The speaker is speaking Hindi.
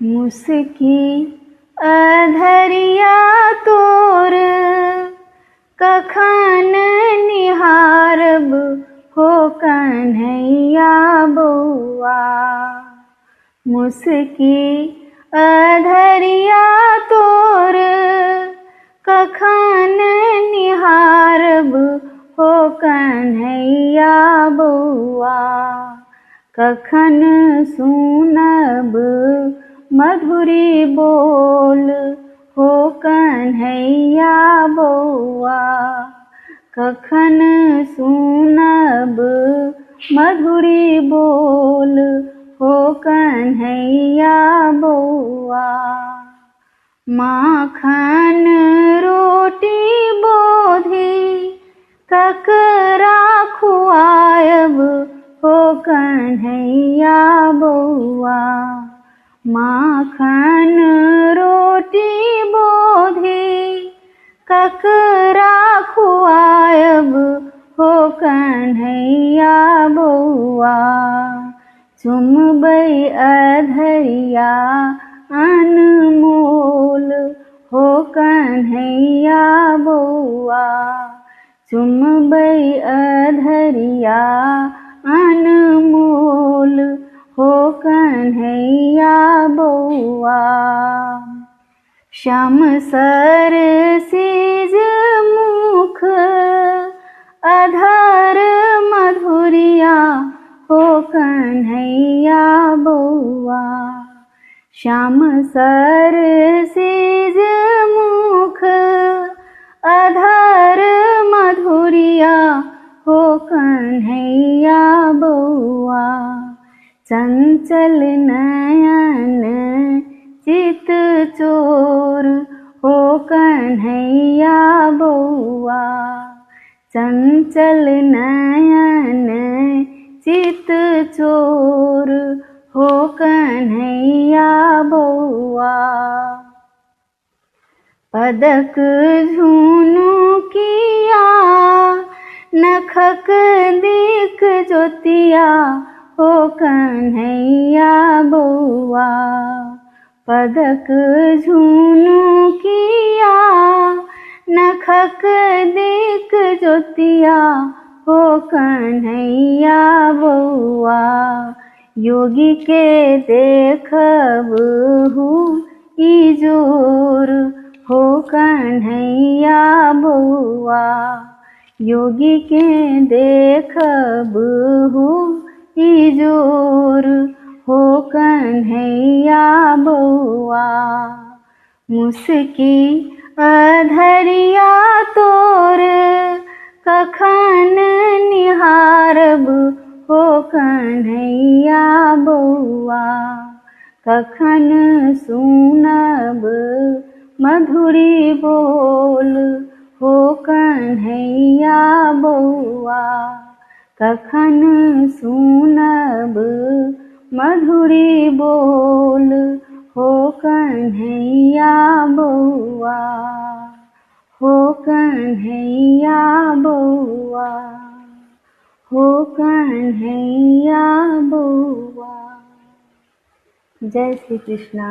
मुस्की अधरिया तोर कखन निहारब हो कन्हैया बौआ। मुस्की अधरिया तोर कखन निहारब हो कन्हैया बौआ। कखन सुनब मधुरी बोल हो कन्हैया बौआ। कखन सुनब मधुरी बोल हो कन्हैया बौआ। माखन रोटी बोधी ककरा खुआयब हो कन्हैया बौआ। माखन रोटी बोधी ककरा खुआयब हो कन्हैया बौआ। चुमबै अधरिया अनमोल हो कन्हैया बौआ। चुमबै अधरिया अनमोल हो कन्हैया बौआ। श्याम सर सिज मुख अधर मधुरिया हो कन्हैया बौआ। श्याम सर सिज मुख अधर मधुरिया हो कन्हैया बौआ। चंचल नयन चित चोर हो कन्हैया बौआ। चंचल नयन चित चोर हो कन्हैया बौआ। पदक झुनुकिया नखक दिक ज्योतिया हो कन्हैया बौआ। पदक झुनुकिया नखक दिक ज्योतिया हो कन्हैया बौआ। योगी के देखब हूँ इजोर हो कन्हैया बौआ। योगी के देखब हूँ इजोर हो कन्हैया बौआ। मुस्की अधरिया तोर कखन निहारब हो कन्हैया बौआ। कखन सुनब मधुरी बोल हो कन्हैया बौआ। कखन सुनब मधुरी बोल हो कन्हैया बौआ। हो कन्हैया बौआ। हो कन्हैया बौआ। जय श्री कृष्णा।